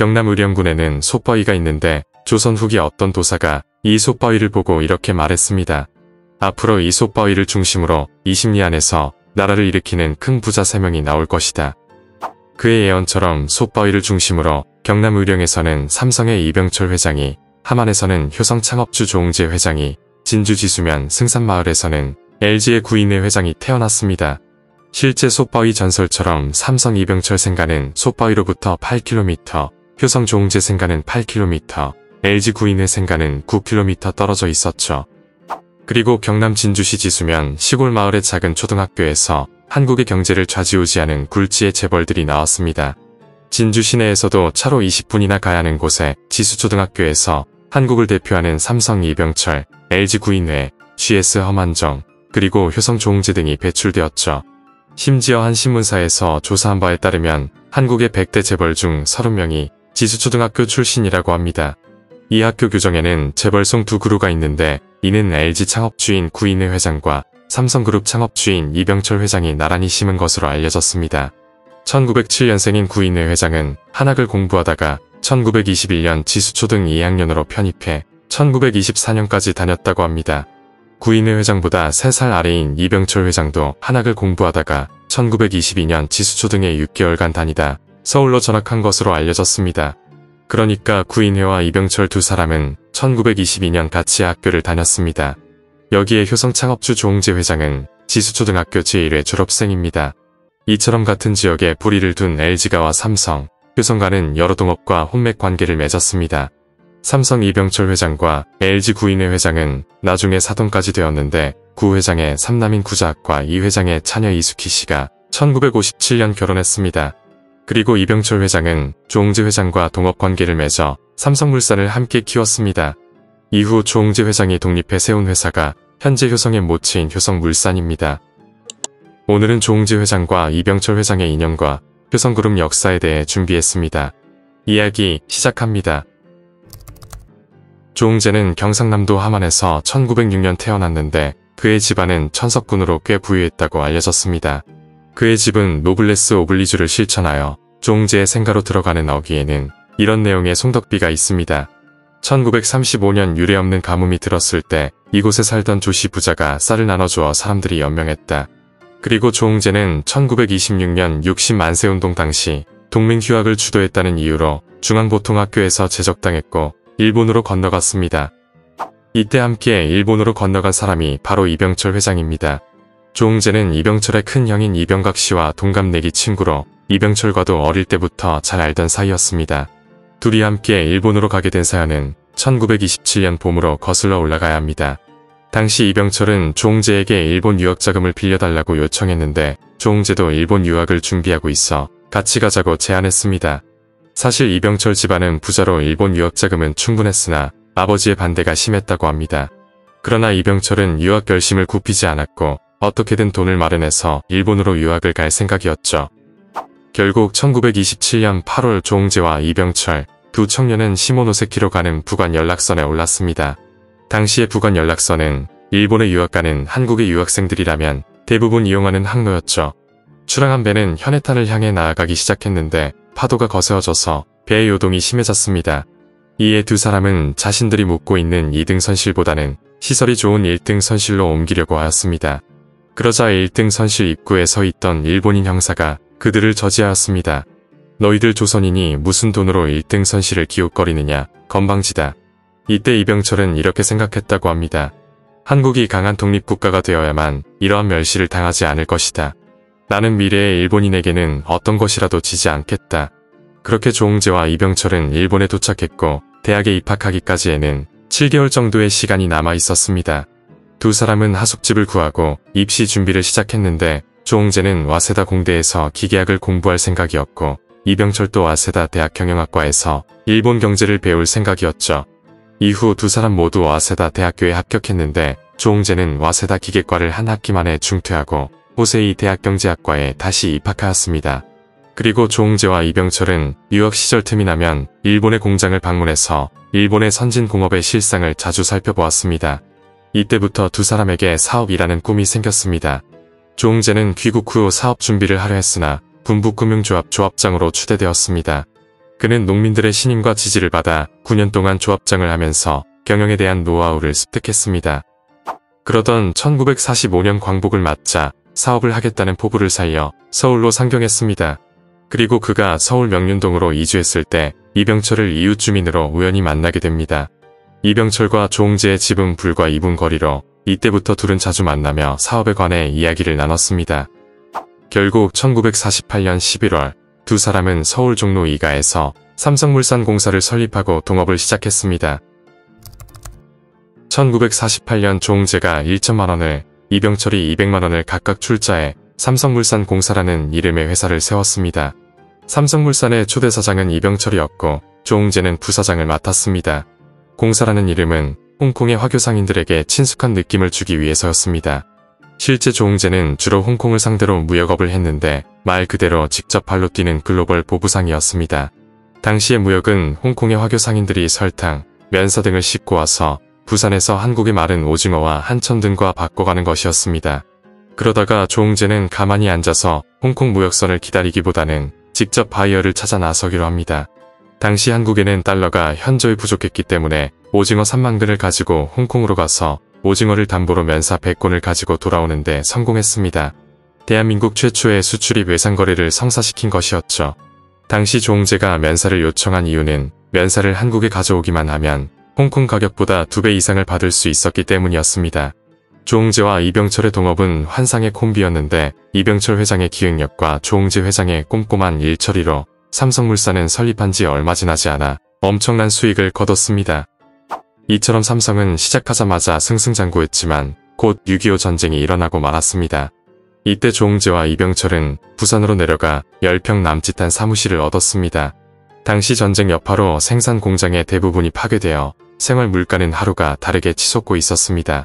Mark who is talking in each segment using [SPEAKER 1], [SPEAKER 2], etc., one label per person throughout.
[SPEAKER 1] 경남 의령군에는 솥바위가 있는데 조선 후기 어떤 도사가 이 솥바위를 보고 이렇게 말했습니다. 앞으로 이 솥바위를 중심으로 20리 안에서 나라를 일으키는 큰 부자 3명이 나올 것이다. 그의 예언처럼 솥바위를 중심으로 경남 의령에서는 삼성의 이병철 회장이, 함안에서는 효성 창업주 조응재 회장이, 진주 지수면 승산마을에서는 LG의 구인회 회장이 태어났습니다. 실제 솥바위 전설처럼 삼성 이병철 생가는 솥바위로부터 8km, 효성 조응재 생가는 8km, LG 구인회 생가는 9km 떨어져 있었죠. 그리고 경남 진주시 지수면 시골 마을의 작은 초등학교에서 한국의 경제를 좌지우지하는 굴지의 재벌들이 나왔습니다. 진주 시내에서도 차로 20분이나 가야 하는 곳에 지수초등학교에서 한국을 대표하는 삼성 이병철, LG 구인회, GS 험한정, 그리고 효성 조응재 등이 배출되었죠. 심지어 한 신문사에서 조사한 바에 따르면 한국의 100대 재벌 중 30명이 지수초등학교 출신이라고 합니다. 이 학교 교정에는 재벌송 2그루가 있는데 이는 LG 창업주인 구인회 회장과 삼성그룹 창업주인 이병철 회장이 나란히 심은 것으로 알려졌습니다. 1907년생인 구인회 회장은 한학을 공부하다가 1921년 지수초등 2학년으로 편입해 1924년까지 다녔다고 합니다. 구인회 회장보다 3살 아래인 이병철 회장도 한학을 공부하다가 1922년 지수초등에 6개월간 다니다 서울로 전학한 것으로 알려졌습니다. 그러니까 구인회와 이병철 두 사람은 1922년 같이 학교를 다녔습니다. 여기에 효성 창업주 조응재 회장은 지수초등학교 제1회 졸업생입니다. 이처럼 같은 지역에 뿌리를 둔 LG가와 삼성, 효성과는 여러 동업과 혼맥 관계를 맺었습니다. 삼성 이병철 회장과 LG 구인회 회장은 나중에 사돈까지 되었는데 구 회장의 삼남인 구자학과 이 회장의 차녀 이숙희 씨가 1957년 결혼했습니다. 그리고 이병철 회장은 조응재 회장과 동업관계를 맺어 삼성물산을 함께 키웠습니다. 이후 조응재 회장이 독립해 세운 회사가 현재 효성의 모체인 효성물산입니다. 오늘은 조응재 회장과 이병철 회장의 인연과 효성그룹 역사에 대해 준비했습니다. 이야기 시작합니다. 조응재는 경상남도 함안에서 1906년 태어났는데 그의 집안은 천석군으로 꽤 부유했다고 알려졌습니다. 그의 집은 노블레스 오블리주를 실천하여 조응재의 생가로 들어가는 어귀에는 이런 내용의 송덕비가 있습니다. 1935년 유례없는 가뭄이 들었을 때 이곳에 살던 조씨 부자가 쌀을 나눠주어 사람들이 연명했다. 그리고 조응재는 1926년 60만세운동 당시 독맹휴학을 주도했다는 이유로 중앙보통학교에서 제적당했고 일본으로 건너갔습니다. 이때 함께 일본으로 건너간 사람이 바로 이병철 회장입니다. 조응재는 이병철의 큰 형인 이병각 씨와 동갑내기 친구로 이병철과도 어릴 때부터 잘 알던 사이였습니다. 둘이 함께 일본으로 가게 된 사연은 1927년 봄으로 거슬러 올라가야 합니다. 당시 이병철은 조응재에게 일본 유학자금을 빌려달라고 요청했는데 조응재도 일본 유학을 준비하고 있어 같이 가자고 제안했습니다. 사실 이병철 집안은 부자로 일본 유학자금은 충분했으나 아버지의 반대가 심했다고 합니다. 그러나 이병철은 유학 결심을 굽히지 않았고 어떻게든 돈을 마련해서 일본으로 유학을 갈 생각이었죠. 결국 1927년 8월 조응재와 이병철 두 청년은 시모노세키로 가는 부관 연락선에 올랐습니다. 당시의 부관 연락선은 일본에 유학 가는 한국의 유학생들이라면 대부분 이용하는 항로였죠. 출항한 배는 현해탄을 향해 나아가기 시작했는데 파도가 거세어져서 배의 요동이 심해졌습니다. 이에 두 사람은 자신들이 묵고 있는 2등 선실보다는 시설이 좋은 1등 선실로 옮기려고 하였습니다. 그러자 1등 선실 입구에 서 있던 일본인 형사가 그들을 저지하였습니다. 너희들 조선인이 무슨 돈으로 1등 선실을 기웃거리느냐, 건방지다. 이때 이병철은 이렇게 생각했다고 합니다. 한국이 강한 독립국가가 되어야만 이러한 멸시를 당하지 않을 것이다. 나는 미래의 일본인에게는 어떤 것이라도 지지 않겠다. 그렇게 조응재와 이병철은 일본에 도착했고 대학에 입학하기까지에는 7개월 정도의 시간이 남아 있었습니다. 두 사람은 하숙집을 구하고 입시 준비를 시작했는데 조응재는 와세다 공대에서 기계학을 공부할 생각이었고 이병철도 와세다 대학 경영학과에서 일본 경제를 배울 생각이었죠. 이후 두 사람 모두 와세다 대학교에 합격했는데 조응재는 와세다 기계과를 한 학기 만에 중퇴하고 호세이 대학경제학과에 다시 입학하였습니다. 그리고 조응재와 이병철은 유학 시절 틈이 나면 일본의 공장을 방문해서 일본의 선진공업의 실상을 자주 살펴보았습니다. 이때부터 두 사람에게 사업이라는 꿈이 생겼습니다. 조응재는 귀국 후 사업 준비를 하려 했으나 분부금융조합 조합장으로 추대되었습니다. 그는 농민들의 신임과 지지를 받아 9년 동안 조합장을 하면서 경영에 대한 노하우를 습득했습니다. 그러던 1945년 광복을 맞자 사업을 하겠다는 포부를 살려 서울로 상경했습니다. 그리고 그가 서울 명륜동으로 이주했을 때 이병철을 이웃 주민으로 우연히 만나게 됩니다. 이병철과 조홍재의 집은 불과 2분 거리로 이때부터 둘은 자주 만나며 사업에 관해 이야기를 나눴습니다. 결국 1948년 11월 두 사람은 서울 종로 2가에서 삼성물산 공사를 설립하고 동업을 시작했습니다. 1948년 조홍재가 1천만 원을, 이병철이 200만 원을 각각 출자해 삼성물산 공사라는 이름의 회사를 세웠습니다. 삼성물산의 초대 사장은 이병철이었고 조홍재는 부사장을 맡았습니다. 공사라는 이름은 홍콩의 화교 상인들에게 친숙한 느낌을 주기 위해서였습니다. 실제 조홍재는 주로 홍콩을 상대로 무역업을 했는데 말 그대로 직접 발로 뛰는 글로벌 보부상이었습니다. 당시의 무역은 홍콩의 화교 상인들이 설탕, 면사 등을 싣고 와서 부산에서 한국의 마른 오징어와 한천 등과 바꿔가는 것이었습니다. 그러다가 조홍재는 가만히 앉아서 홍콩 무역선을 기다리기보다는 직접 바이어를 찾아 나서기로 합니다. 당시 한국에는 달러가 현저히 부족했기 때문에 오징어 3만 근을 가지고 홍콩으로 가서 오징어를 담보로 면사 100권을 가지고 돌아오는데 성공했습니다. 대한민국 최초의 수출입 외상거래를 성사시킨 것이었죠. 당시 조홍재가 면사를 요청한 이유는 면사를 한국에 가져오기만 하면 홍콩 가격보다 2배 이상을 받을 수 있었기 때문이었습니다. 조홍재와 이병철의 동업은 환상의 콤비였는데 이병철 회장의 기획력과 조홍재 회장의 꼼꼼한 일처리로 삼성물산은 설립한 지 얼마 지나지 않아 엄청난 수익을 거뒀습니다. 이처럼 삼성은 시작하자마자 승승장구했지만 곧 6.25 전쟁이 일어나고 말았습니다. 이때 조홍재와 이병철은 부산으로 내려가 10평 남짓한 사무실을 얻었습니다. 당시 전쟁 여파로 생산 공장의 대부분이 파괴되어 생활 물가는 하루가 다르게 치솟고 있었습니다.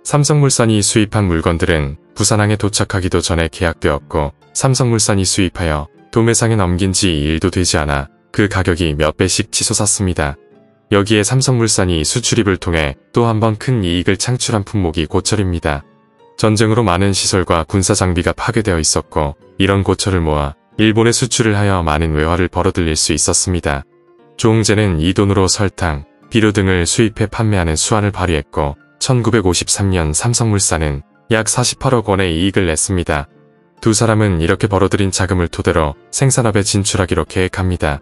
[SPEAKER 1] 삼성물산이 수입한 물건들은 부산항에 도착하기도 전에 계약되었고 삼성물산이 수입하여 도매상에 넘긴 지 1도 되지 않아 그 가격이 몇 배씩 치솟았습니다. 여기에 삼성물산이 수출입을 통해 또 한 번 큰 이익을 창출한 품목이 고철입니다. 전쟁으로 많은 시설과 군사 장비가 파괴되어 있었고 이런 고철을 모아 일본에 수출을 하여 많은 외화를 벌어들일 수 있었습니다. 조홍재는 이 돈으로 설탕, 비료 등을 수입해 판매하는 수완을 발휘했고 1953년 삼성물산은 약 48억 원의 이익을 냈습니다. 두 사람은 이렇게 벌어들인 자금을 토대로 생산업에 진출하기로 계획합니다.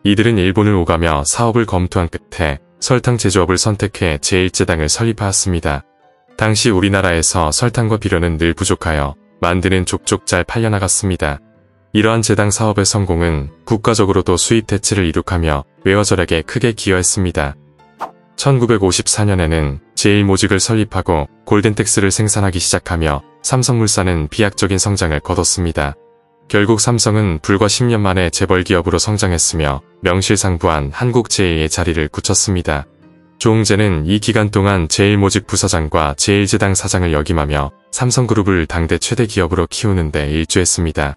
[SPEAKER 1] 이들은 일본을 오가며 사업을 검토한 끝에 설탕 제조업을 선택해 제1제당을 설립하였습니다. 당시 우리나라에서 설탕과 비료는 늘 부족하여 만드는 족족 잘 팔려나갔습니다. 이러한 제당 사업의 성공은 국가적으로도 수입 대체를 이룩하며 외화 절약에 크게 기여했습니다. 1954년에는 제1모직을 설립하고 골덴텍스를 생산하기 시작하며 삼성물산은 비약적인 성장을 거뒀습니다. 결국 삼성은 불과 10년 만에 재벌기업으로 성장했으며 명실상부한 한국 제1의 자리를 굳혔습니다. 조홍재는 이 기간 동안 제1모직 부사장과 제1제당 사장을 역임하며 삼성그룹을 당대 최대 기업으로 키우는 데 일조했습니다.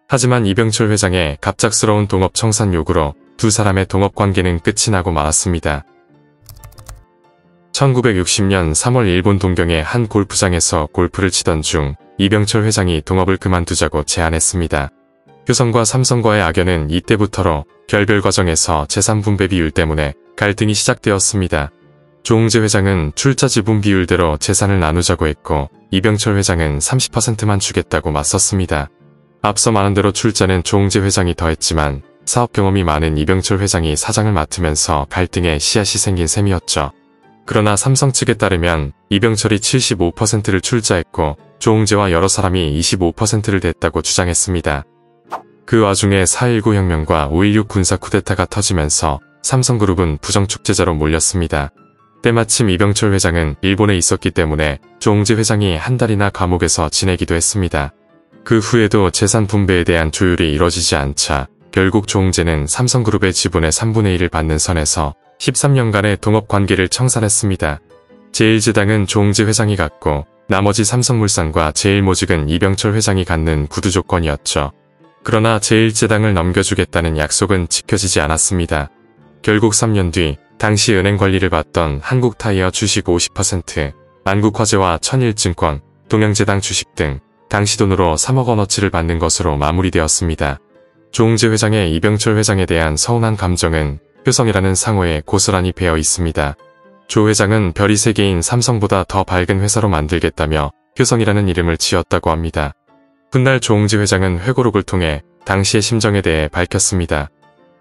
[SPEAKER 1] 하지만 이병철 회장의 갑작스러운 동업 청산 요구로 두 사람의 동업 관계는 끝이 나고 말았습니다. 1960년 3월 일본 동경의 한 골프장에서 골프를 치던 중 이병철 회장이 동업을 그만두자고 제안했습니다. 효성과 삼성과의 악연은 이때부터로 결별 과정에서 재산 분배 비율 때문에 갈등이 시작되었습니다. 조홍재 회장은 출자 지분 비율대로 재산을 나누자고 했고 이병철 회장은 30%만 주겠다고 맞섰습니다. 앞서 말한 대로 출자는 조홍재 회장이 더했지만 사업 경험이 많은 이병철 회장이 사장을 맡으면서 갈등의 씨앗이 생긴 셈이었죠. 그러나 삼성 측에 따르면 이병철이 75%를 출자했고 조홍재와 여러 사람이 25%를 댔다고 주장했습니다. 그 와중에 4.19 혁명과 5.16 군사 쿠데타가 터지면서 삼성그룹은 부정축제자로 몰렸습니다. 때마침 이병철 회장은 일본에 있었기 때문에 조홍재 회장이 한 달이나 감옥에서 지내기도 했습니다. 그 후에도 재산 분배에 대한 조율이 이뤄지지 않자 결국 조홍재는 삼성그룹의 지분의 3분의 1을 받는 선에서 13년간의 동업관계를 청산했습니다. 제1제당은 조홍재 회장이 갖고 나머지 삼성물산과 제1모직은 이병철 회장이 갖는 구두조건이었죠. 그러나 제1제당을 넘겨주겠다는 약속은 지켜지지 않았습니다. 결국 3년 뒤 당시 은행 관리를 받던 한국타이어 주식 50%, 안국화재와 천일증권, 동양제당 주식 등 당시 돈으로 3억 원어치를 받는 것으로 마무리되었습니다. 조웅재 회장의 이병철 회장에 대한 서운한 감정은 효성이라는 상호에 고스란히 배어 있습니다. 조 회장은 별이 3개인 삼성보다 더 밝은 회사로 만들겠다며 효성이라는 이름을 지었다고 합니다. 훗날 조웅재 회장은 회고록을 통해 당시의 심정에 대해 밝혔습니다.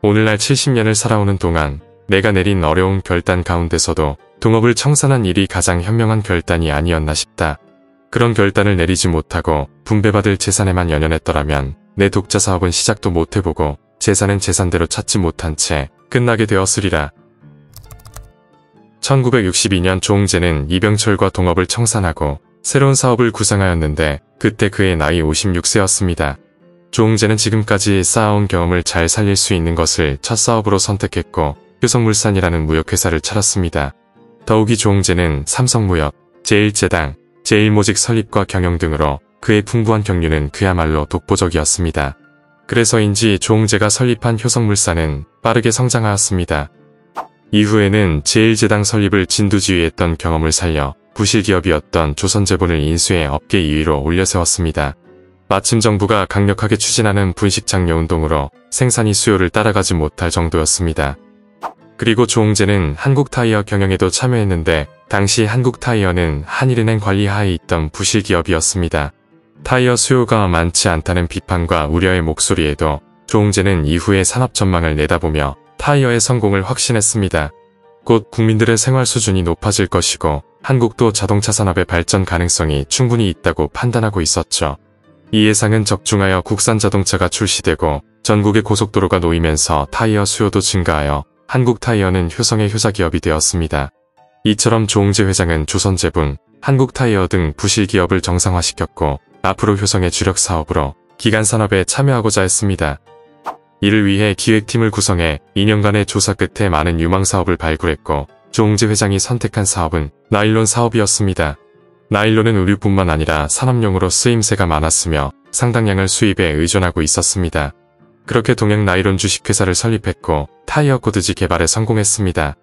[SPEAKER 1] 오늘날 70년을 살아오는 동안 내가 내린 어려운 결단 가운데서도 동업을 청산한 일이 가장 현명한 결단이 아니었나 싶다. 그런 결단을 내리지 못하고 분배받을 재산에만 연연했더라면 내 독자 사업은 시작도 못해보고 재산은 재산대로 찾지 못한 채 끝나게 되었으리라. 1962년 조웅재는 이병철과 동업을 청산하고 새로운 사업을 구상하였는데 그때 그의 나이 56세였습니다. 조웅재는 지금까지 쌓아온 경험을 잘 살릴 수 있는 것을 첫 사업으로 선택했고 효성물산이라는 무역회사를 차렸습니다. 더욱이 조웅재는 삼성무역, 제1제당, 제1모직 설립과 경영 등으로 그의 풍부한 경륜은 그야말로 독보적이었습니다. 그래서인지 조웅재가 설립한 효성물산은 빠르게 성장하였습니다. 이후에는 제1제당 설립을 진두지휘했던 경험을 살려 부실기업이었던 조선제본을 인수해 업계 2위로 올려세웠습니다. 마침 정부가 강력하게 추진하는 분식장려운동으로 생산이 수요를 따라가지 못할 정도였습니다. 그리고 조웅재는 한국타이어 경영에도 참여했는데 당시 한국타이어는 한일은행 관리하에 있던 부실기업이었습니다. 타이어 수요가 많지 않다는 비판과 우려의 목소리에도 조웅재는 이후의 산업 전망을 내다보며 타이어의 성공을 확신했습니다. 곧 국민들의 생활 수준이 높아질 것이고 한국도 자동차 산업의 발전 가능성이 충분히 있다고 판단하고 있었죠. 이 예상은 적중하여 국산 자동차가 출시되고 전국의 고속도로가 놓이면서 타이어 수요도 증가하여 한국타이어는 효성의 효자기업이 되었습니다. 이처럼 조웅재 회장은 조선제분, 한국타이어 등 부실기업을 정상화시켰고 앞으로 효성의 주력 사업으로 기간산업에 참여하고자 했습니다. 이를 위해 기획팀을 구성해 2년간의 조사 끝에 많은 유망사업을 발굴했고 조웅재 회장이 선택한 사업은 나일론 사업이었습니다. 나일론은 의류뿐만 아니라 산업용으로 쓰임새가 많았으며 상당량을 수입에 의존하고 있었습니다. 그렇게 동양 나일론 주식회사를 설립했고 타이어 코드지 개발에 성공했습니다.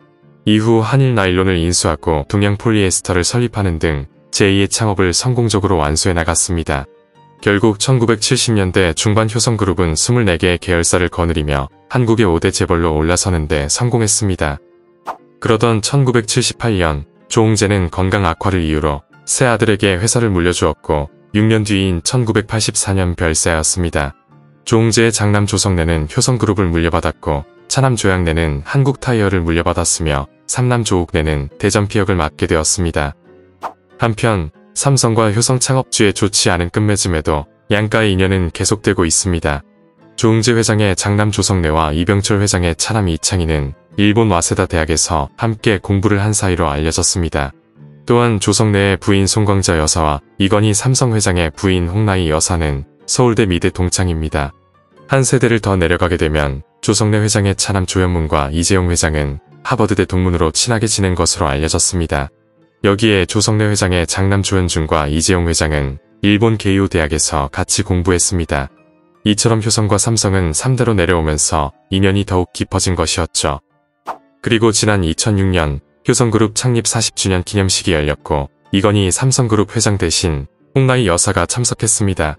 [SPEAKER 1] 이후 한일 나일론을 인수하고 동양 폴리에스터를 설립하는 등 제2의 창업을 성공적으로 완수해 나갔습니다. 결국 1970년대 중반 효성그룹은 24개의 계열사를 거느리며 한국의 5대 재벌로 올라서는데 성공했습니다. 그러던 1978년 조웅재는 건강 악화를 이유로 새 아들에게 회사를 물려주었고 6년 뒤인 1984년 별세하였습니다. 조웅재의 장남 조성래는 효성그룹을 물려받았고 차남 조양래는 한국타이어를 물려받았으며 삼남 조욱래는 대전피역을 맡게 되었습니다. 한편 삼성과 효성 창업주의 좋지 않은 끝맺음에도 양가의 인연은 계속되고 있습니다. 조웅재 회장의 장남 조성래와 이병철 회장의 차남 이창희는 일본 와세다 대학에서 함께 공부를 한 사이로 알려졌습니다. 또한 조성래의 부인 송광자 여사와 이건희 삼성 회장의 부인 홍나희 여사는 서울대 미대 동창입니다. 한 세대를 더 내려가게 되면 조성래 회장의 차남 조현문과 이재용 회장은 하버드대 동문으로 친하게 지낸 것으로 알려졌습니다. 여기에 조성래 회장의 장남 조현준과 이재용 회장은 일본 게이오 대학에서 같이 공부했습니다. 이처럼 효성과 삼성은 3대로 내려오면서 인연이 더욱 깊어진 것이었죠. 그리고 지난 2006년 효성그룹 창립 40주년 기념식이 열렸고 이건희 삼성그룹 회장 대신 홍나희 여사가 참석했습니다.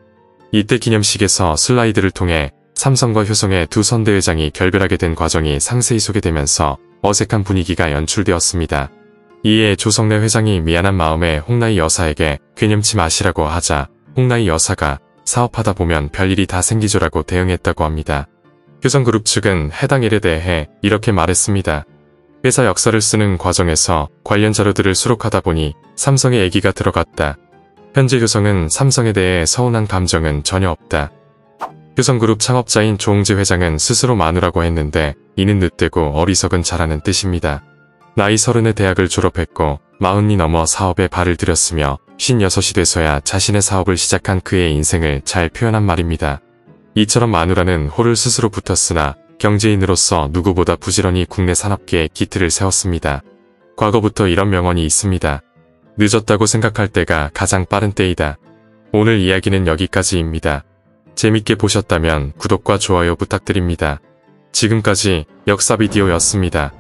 [SPEAKER 1] 이때 기념식에서 슬라이드를 통해 삼성과 효성의 두 선대회장이 결별하게 된 과정이 상세히 소개되면서 어색한 분위기가 연출되었습니다. 이에 조성래 회장이 미안한 마음에 홍나희 여사에게 괴념치 마시라고 하자 홍나희 여사가 사업하다 보면 별일이 다 생기죠라고 대응했다고 합니다. 효성그룹 측은 해당 일에 대해 이렇게 말했습니다. 회사 역사를 쓰는 과정에서 관련 자료들을 수록하다 보니 삼성의 얘기가 들어갔다. 현재 효성은 삼성에 대해 서운한 감정은 전혀 없다. 효성그룹 창업자인 조웅재 회장은 스스로 마누라고 했는데 이는 늦되고 어리석은 자라는 뜻입니다. 나이 30에 대학을 졸업했고 40이 넘어 사업에 발을 들였으며 56이 돼서야 자신의 사업을 시작한 그의 인생을 잘 표현한 말입니다. 이처럼 마누라는 호를 스스로 붙었으나 경제인으로서 누구보다 부지런히 국내 산업계에 기틀을 세웠습니다. 과거부터 이런 명언이 있습니다. 늦었다고 생각할 때가 가장 빠른 때이다. 오늘 이야기는 여기까지입니다. 재밌게 보셨다면 구독과 좋아요 부탁드립니다. 지금까지 역사비디오였습니다.